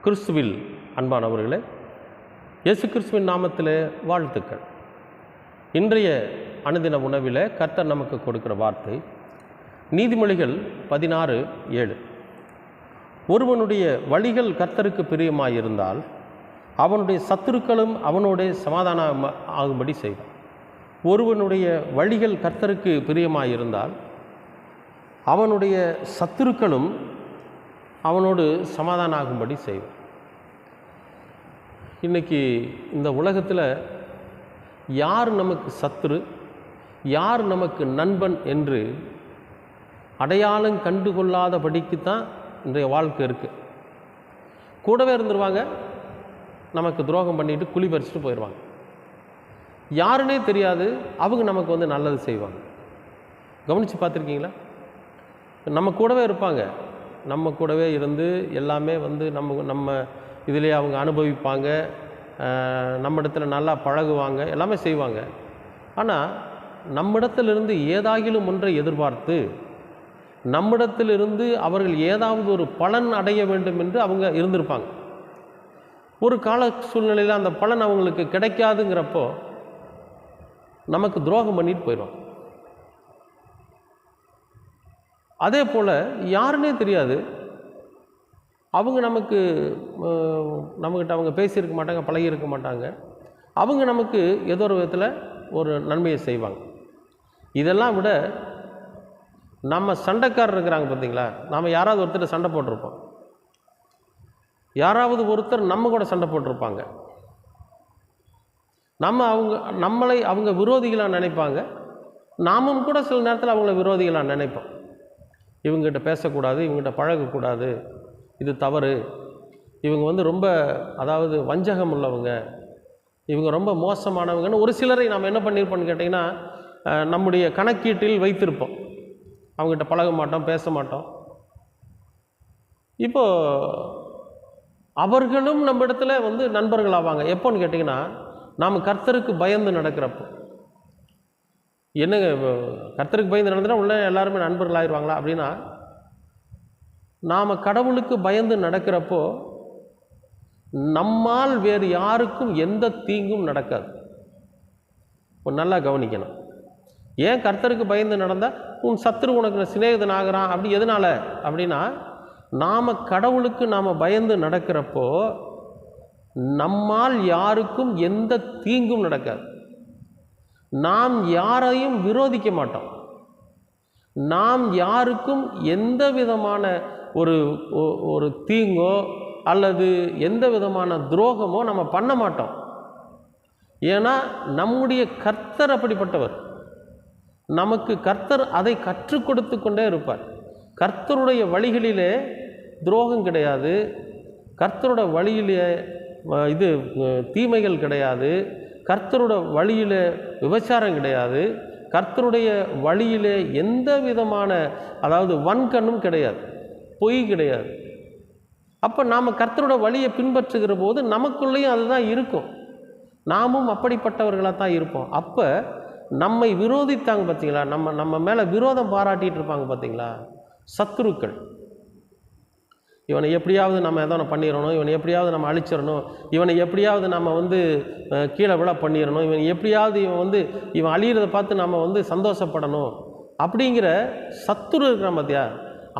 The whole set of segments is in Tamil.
கிறிஸ்துவில் அன்பானவர்களே, இயேசு கிறிஸ்துவின் நாமத்திலே வாழ்த்துக்கள். இன்றைய அனுதின உணவில் கர்த்தர் நமக்கு கொடுக்கிற வார்த்தை நீதிமொழிகள் 16:7. ஒருவனுடைய வழிகள் கர்த்தருக்கு பிரியமாயிருந்தால் அவனுடைய சத்துருக்களும் அவனோட சமாதானம் ஆகும்படி செய்வான். ஒருவனுடைய வழிகள் கர்த்தருக்கு பிரியமாயிருந்தால் அவனுடைய சத்துருக்களும் அவனோடு சமாதானம் ஆகும்படி செய்வான். இன்றைக்கி இந்த உலகத்தில் யார் நமக்கு சத்துரு, யார் நமக்கு நண்பன் என்று அடையாளம் கண்டுகொள்ளாதபடிக்கு தான் இன்றைய வாழ்க்கை இருக்குது. கூடவே இருந்துருவாங்க, நமக்கு துரோகம் பண்ணிட்டு குழி பறிச்சுட்டு போயிடுவாங்க. யாருன்னே தெரியாது, அவங்க நமக்கு நல்லது செய்வாங்க. கவனித்து பார்த்துருக்கீங்களா? நம்ம கூடவே இருப்பாங்க, நம்ம கூடவே இருந்து எல்லாமே நம்ம இதிலே அவங்க அனுபவிப்பாங்க, நம்ம இடத்துல நல்லா பழகுவாங்க, எல்லாமே செய்வாங்க. ஆனால் நம்மிடத்திலிருந்து ஏதாகிலும் ஒன்றை எதிர்பார்த்து நம்மிடத்திலிருந்து அவர்கள் ஏதாவது ஒரு பலன் அடைய வேண்டும் என்று அவங்க இருந்திருப்பாங்க. ஒரு கால சூழ்நிலையில் அந்த பலன் அவங்களுக்கு கிடைக்காதுங்கிறப்போ நமக்கு துரோகம் பண்ணிட்டு போயிடுவாங்க. அதே போல் யாருன்னே தெரியாது, அவங்க நம்மக்கிட்ட அவங்க பேசியிருக்க மாட்டாங்க, பழகியிருக்க மாட்டாங்க. அவங்க நமக்கு ஏதோ ஒரு விதத்தில் ஒரு நன்மையை செய்வாங்க. இதெல்லாம் விட நம்ம சண்டைக்காரர் இருக்கிறாங்க பார்த்தீங்களா, நாம் யாராவது ஒருத்தர் சண்டை போட்டிருப்போம், யாராவது ஒருத்தர் நம்ம கூட சண்டை போட்டிருப்பாங்க. நம்மளை அவங்க விரோதிகளாக நினைப்பாங்க, நாமும் கூட சில நேரத்தில் அவங்கள விரோதிகளாக நினைப்போம். இவங்ககிட்ட பேசக்கூடாது, இவங்ககிட்ட பழகக்கூடாது, இது தவறு, இவங்க ரொம்ப வஞ்சகம் உள்ளவங்க, இவங்க ரொம்ப மோசமானவங்கன்னு ஒரு சிலரை நாம் என்ன பண்ணியிருப்போம்னு கேட்டிங்கன்னா, நம்முடைய கணக்கீட்டில் வைத்திருப்போம். அவங்ககிட்ட பழக மாட்டோம், பேச மாட்டோம். இப்போது அவர்களும் நம்ம இடத்துல நண்பர்கள் ஆவாங்க. எப்போன்னு கேட்டிங்கன்னா, நாம் கர்த்தருக்கு பயந்து நடக்கிறப்போ. என்னங்க கர்த்தருக்கு பயந்து நடந்துட்டால் உள்ள எல்லாருமே நண்பர்கள் ஆயிடுவாங்களா அப்படின்னா, நாம் கடவுளுக்கு பயந்து நடக்கிறப்போ நம்மால் வேறு யாருக்கும் எந்த தீங்கும் நடக்காது. இப்போ நல்லா கவனிக்கணும். ஏன் கர்த்தருக்கு பயந்து நடந்தால் உன் சத்துரு உனக்கு சிநேகிதன் ஆகிறான் அப்படி எதனால் அப்படின்னா, நாம் கடவுளுக்கு நாம் பயந்து நடக்கிறப்போ நம்மால் யாருக்கும் எந்த தீங்கும் நடக்காது. நாம் யாரையும் விரோதிக்க மாட்டோம். நாம் யாருக்கும் எந்த விதமான ஒரு தீங்கோ அல்லது எந்த விதமான துரோகமோ நம்ம பண்ண மாட்டோம். ஏன்னா நம்முடைய கர்த்தர் அப்படிப்பட்டவர். நமக்கு கர்த்தர் அதை கற்றுக் கொடுத்து கொண்டே இருப்பார். கர்த்தருடைய வழிகளிலே துரோகம் கிடையாது, கர்த்தரோட வழியிலே தீமைகள் கிடையாது, கர்த்தரோட வழியில் விபச்சாரம் கிடையாது, கர்த்தருடைய வழியில் எந்த விதமான வன்கண்ணும் கிடையாது, பொய் கிடையாது. அப்போ நாம் கர்த்தரோட வழியை பின்பற்றுகிற போது நமக்குள்ளேயும் அதுதான் இருக்கும், நாமும் அப்படிப்பட்டவர்களாக தான் இருப்போம். அப்போ நம்மை விரோதித்தாங்க பார்த்தீங்களா, நம்ம மேலே விரோதம் பாராட்டிகிட்டு இருப்பாங்க பார்த்தீங்களா, சத்துருக்கள். இவனை எப்படியாவது நம்ம எதோ பண்ணிடணும், இவனை எப்படியாவது நம்ம அழிச்சிடணும், இவனை எப்படியாவது நம்ம கீழே விழ பண்ணிடணும், இவன் எப்படியாவது இவன் அழியிறதை பார்த்து நம்ம சந்தோஷப்படணும் அப்படிங்கிற சத்துரு இருக்கிறான் பார்த்தியா,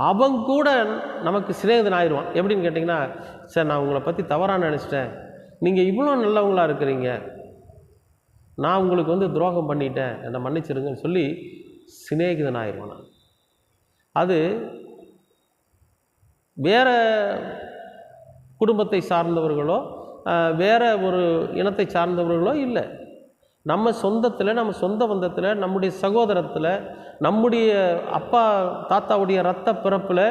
அவங்க கூட நமக்கு சிநேகிதன் ஆயிடுவான். எப்படின்னு கேட்டிங்கன்னா, சார் நான் உங்களை பற்றி தவறாக நினச்சிட்டேன், நீங்கள் இவ்வளோ நல்லவங்களாக இருக்கிறீங்க, நான் உங்களுக்கு துரோகம் பண்ணிட்டேன், என்னை மன்னிச்சிருங்கன்னு சொல்லி சிநேகிதன் ஆயிடுவான். அது வேறு குடும்பத்தை சார்ந்தவர்களோ வேறு ஒரு இனத்தை சார்ந்தவர்களோ இல்லை, நம்ம சொந்தத்தில், நம்ம சொந்த பந்தத்தில், நம்முடைய சகோதரத்தில், நம்முடைய அப்பா தாத்தாவுடைய இரத்த பிறப்பில்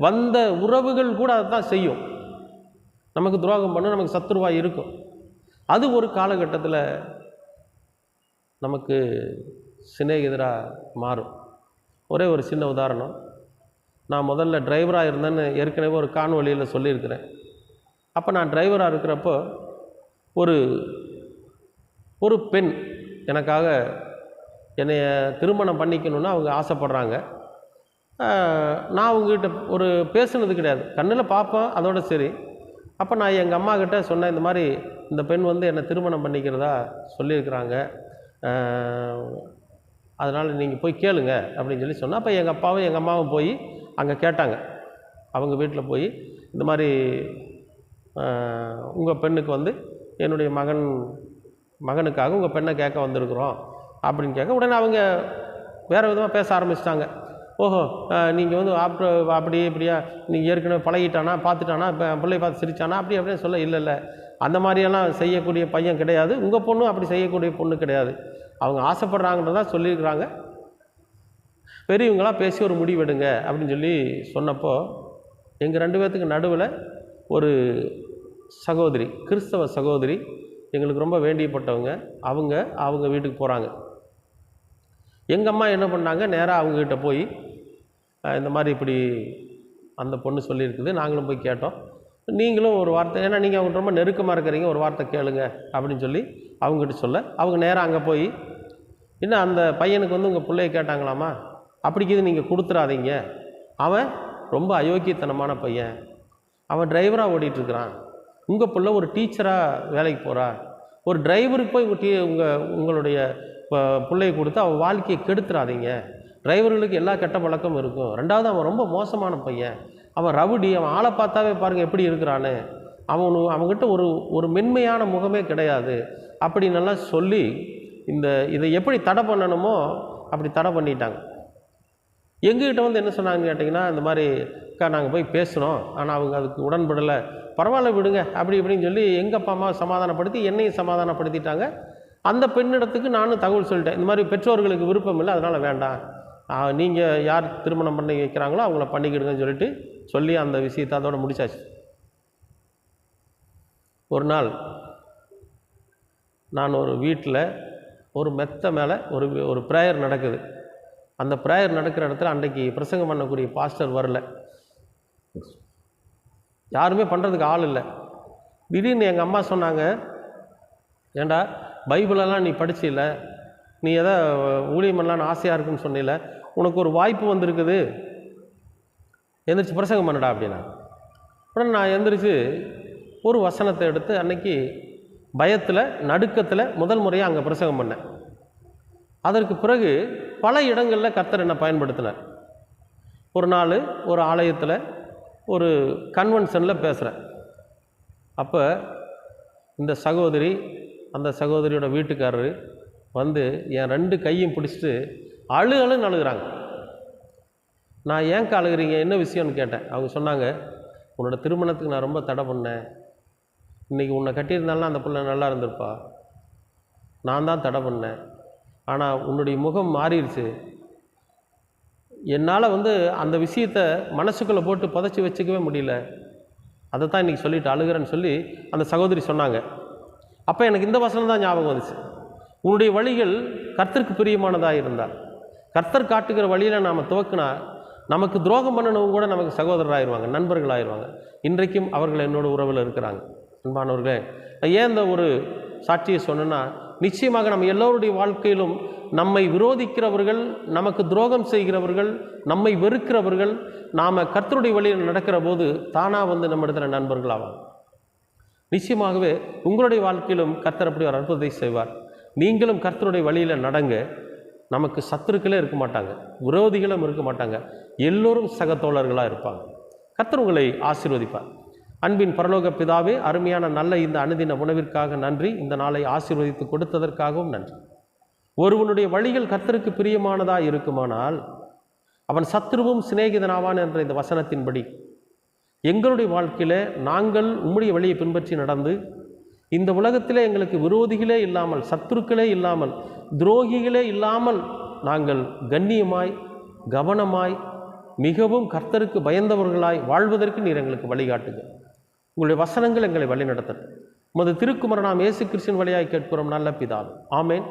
வந்த உறவுகள் கூட அதை தான் செய்யும். நமக்கு துரோகம் பண்ண, நமக்கு சத்துருவாக இருக்கும். அது ஒரு காலகட்டத்தில் நமக்கு சிநேகிதராக மாறும். ஒரே ஒரு சின்ன உதாரணம். நான் முதல்ல டிரைவராக இருந்தேன்னு ஏற்கனவே ஒரு காணொளியில் சொல்லியிருக்கிறேன். அப்போ நான் டிரைவராக இருக்கிறப்போ ஒரு பெண் எனக்காக என்னை திருமணம் பண்ணிக்கணுன்னு அவங்க ஆசைப்படுறாங்க. நான் அவங்ககிட்ட ஒரு பேசுனது கிடையாது, கண்ணில் பார்ப்பேன், அதோட சரி. அப்போ நான் எங்கள் அம்மா கிட்ட சொன்னேன், இந்த மாதிரி இந்த பெண் வந்து என்னை திருமணம் பண்ணிக்கிறதா சொல்லியிருக்கிறாங்க, அதனால் நீங்கள் போய் கேளுங்க அப்படின்னு சொல்லி சொன்னேன். அப்போ எங்கள் அப்பாவும் எங்கள் அம்மாவும் போய் அங்கே கேட்டாங்க. அவங்க வீட்டில் போய் இந்த மாதிரி உங்கள் பெண்ணுக்கு வந்து என்னுடைய மகனுக்காக உங்கள் பெண்ணை கேட்க வந்திருக்கிறோம் அப்படின்னு கேட்க, உடனே அவங்க வேறு விதமாக பேச ஆரம்பிச்சிட்டாங்க. ஓஹோ, நீங்கள் வந்து அப்படி இப்படியா, நீங்கள் ஏற்கனவே பழகிட்டானா, பார்த்துட்டானா, இப்போ பிள்ளையை பார்த்து சிரிச்சானா, அப்படின்னு சொல்ல, இல்லை அந்த மாதிரியெல்லாம் செய்யக்கூடிய பையன் கிடையாது, உங்கள் பொண்ணும் அப்படி செய்யக்கூடிய பொண்ணு கிடையாது, அவங்க ஆசைப்படுறாங்கன்றதான் சொல்லியிருக்கிறாங்க, பெரியவங்களாம் பேசி ஒரு முடிவெடுங்க அப்படின்னு சொல்லி சொன்னப்போ, எங்கள் 2 பேர்த்துக்கு நடுவில் ஒரு சகோதரி, கிறிஸ்தவ சகோதரி, எங்களுக்கு ரொம்ப வேண்டியப்பட்டவங்க, அவங்க வீட்டுக்கு போகிறாங்க. எங்கள் அம்மா என்ன பண்ணாங்க, நேராக அவங்கக்கிட்ட போய் இந்த மாதிரி இப்படி அந்த பொண்ணு சொல்லியிருக்குது, நாங்களும் போய் கேட்டோம், நீங்களும் ஒரு வார்த்தை, ஏன்னா நீங்கள் அவங்க ரொம்ப நெருக்கமாக இருக்கிறீங்க, ஒரு வார்த்தை கேளுங்க அப்படின்னு சொல்லி அவங்ககிட்ட சொல்ல, அவங்க நேராக அங்கே போய், இன்னும் அந்த பையனுக்கு வந்து உங்கள் பிள்ளைய கேட்டாங்களாமா, அப்படிக்கிது நீங்கள் கொடுத்துடாதீங்க, அவன் ரொம்ப அயோக்கியத்தனமான பையன், அவன் டிரைவராக ஓடிட்டுருக்கிறான், உங்கள் பிள்ளை ஒரு டீச்சராக வேலைக்கு போகிறா, ஒரு டிரைவருக்கு போய் உங்களுடைய பிள்ளையை கொடுத்து அவன் வாழ்க்கையை கெடுத்துடாதீங்க, டிரைவர்களுக்கு எல்லா கெட்ட பழக்கமும் இருக்கும், ரெண்டாவது அவன் ரொம்ப மோசமான பையன், அவன் ரவுடி, அவன் ஆளை பார்த்தாவே பாருங்கள் எப்படி இருக்கிறான்னு, அவங்ககிட்ட ஒரு மென்மையான முகமே கிடையாது அப்படின்னெல்லாம் சொல்லி இதை எப்படி தடை பண்ணணுமோ அப்படி தடை பண்ணிட்டாங்க. எங்ககிட்ட வந்து என்ன சொன்னாங்கன்னு கேட்டிங்கன்னா, இந்த மாதிரி அக்கா நாங்கள் போய் பேசுகிறோம், ஆனால் அவங்க அதுக்கு உடன்படலை, பரவாயில்ல விடுங்க அப்படி இப்படின்னு சொல்லி எங்கள் அப்பா அம்மா சமாதானப்படுத்தி என்னையும் சமாதானப்படுத்திட்டாங்க. அந்த பெண்ணிடத்துக்கு நானும் தகவல் சொல்லிட்டேன், இந்த மாதிரி பெற்றோர்களுக்கு விருப்பம் இல்லை, அதனால் வேண்டாம், நீங்கள் யார் திருமணம் பண்ணி வைக்கிறாங்களோ அவங்கள பண்ணிக்கிடுங்கன்னு சொல்லி அந்த விஷயத்தை அதோட முடிச்சாச்சு. ஒரு நாள் நான் ஒரு வீட்டில் ஒரு மெத்த மேலே ஒரு ப்ரேயர் நடக்குது. அந்த ப்ரேயர் நடக்கிற இடத்துல அன்றைக்கி பிரசங்கம் பண்ணக்கூடிய பாஸ்டர் வரல, யாருமே பண்ணுறதுக்கு ஆள் இல்லை. திடீர்னு எங்கள் அம்மா சொன்னாங்க, ஏண்டா பைபிளெல்லாம் நீ படிச்சில்ல, நீ எதை ஊழியம் பண்ணலான்னு ஆசையாக இருக்குன்னு சொன்னில்ல, உனக்கு ஒரு வாய்ப்பு வந்திருக்குது, எந்திரிச்சு பிரசங்கம் பண்ணடா அப்படின்னா. உடனே நான் எந்திரிச்சு ஒரு வசனத்தை எடுத்து அன்னைக்கு பயத்தில் நடுக்கத்தில் முதல் முறையாக அங்கே பிரசங்கம் பண்ணேன். அதற்கு பிறகு பல இடங்களில் கர்த்தர் என்னை பயன்படுத்தினார். ஒரு நாள் ஒரு ஆலயத்தில் ஒரு கன்வென்ஷனில் பேசுகிறேன். அப்போ இந்த சகோதரி, அந்த சகோதரியோட வீட்டுக்காரரு வந்து என் 2 கையும் பிடிச்சிட்டு அழுன்னு அழுகிறாங்க. நான் ஏன்க்கா அழுகிறீங்க, என்ன விஷயம்னு கேட்டேன். அவங்க சொன்னாங்க, உன்னோட திருமணத்துக்கு நான் ரொம்ப தடை பண்ணேன், இன்றைக்கி உன்னை கட்டியிருந்தாலும் அந்த பிள்ளை நல்லா இருந்திருப்பா, நான் தான் தடை பண்ணேன், ஆனால் உன்னுடைய முகம் மாறிடுச்சு, என்னால் வந்து அந்த விஷயத்தை மனசுக்குள்ளே போட்டு புதைச்சி வச்சுக்கவே முடியல, அதை தான் இன்றைக்கி சொல்லிவிட்டு அழுகிறேன்னு சொல்லி அந்த சகோதரி சொன்னாங்க. அப்போ எனக்கு இந்த வசனம் தான் ஞாபகம் வந்துச்சு, உன்னுடைய வழிகள் கர்த்தருக்கு பிரியமானதாக இருந்தால், கர்த்தர் காட்டுகிற வழியில் நாம் துவக்கினா நமக்கு துரோகம் பண்ணனவங்க கூட நமக்கு சகோதரராகிடுவாங்க, நண்பர்களாகிடுவாங்க. இன்றைக்கும் அவர்கள் என்னோட உறவில் இருக்கிறாங்க. அன்பானவர்களே, ஏன் இந்த ஒரு சாட்சியை சொன்னேன்னா, நிச்சயமாக நம்ம எல்லோருடைய வாழ்க்கையிலும் நம்மை விரோதிக்கிறவர்கள், நமக்கு துரோகம் செய்கிறவர்கள், நம்மை வெறுக்கிறவர்கள், நாம் கர்த்தருடைய வழியில் நடக்கிற போது தானாக வந்து நம்ம இடத்துல நண்பர்கள் ஆவாங்க. நிச்சயமாகவே உங்களுடைய வாழ்க்கையிலும் கர்த்தர் அப்படி ஒரு அற்புதத்தை செய்வார். நீங்களும் கர்த்தருடைய வழியில் நடங்க, நமக்கு சத்துருக்களே இருக்க மாட்டாங்க, விரோதிகளும் இருக்க மாட்டாங்க, எல்லோரும் சக தோழர்களாக இருப்பாங்க. கர்த்தர் உங்களை ஆசீர்வதிப்பார். அன்பின் பரலோக பிதாவே, அருமையான நல்ல இந்த அனுதின உணவிற்காக நன்றி, இந்த நாளை ஆசீர்வதித்து கொடுத்ததற்காகவும் நன்றி. ஒருவனுடைய வழிகள் கர்த்தருக்கு பிரியமானதாக இருக்குமானால் அவன் சத்துருவும் சிநேகிதனாவான் என்ற இந்த வசனத்தின்படி எங்களுடைய வாழ்க்கையில் நாங்கள் உம்முடைய வழியை பின்பற்றி நடந்து இந்த உலகத்திலே எங்களுக்கு விரோதிகளே இல்லாமல், சத்துருக்களே இல்லாமல், துரோகிகளே இல்லாமல் நாங்கள் கண்ணியமாய், கவனமாய், மிகவும் கர்த்தருக்கு பயந்தவர்களாய் வாழ்வதற்கு நீர் எங்களுக்கு வழிகாட்டுங்க. உங்களுடைய வசனங்கள் எங்களை வழி நடத்தட்டும். உமது திருக்குமாரனாம் இயேசு கிறிஸ்துவின் வழியாய் கேட்கிறோம் நல்ல பிதாவே. ஆமென்.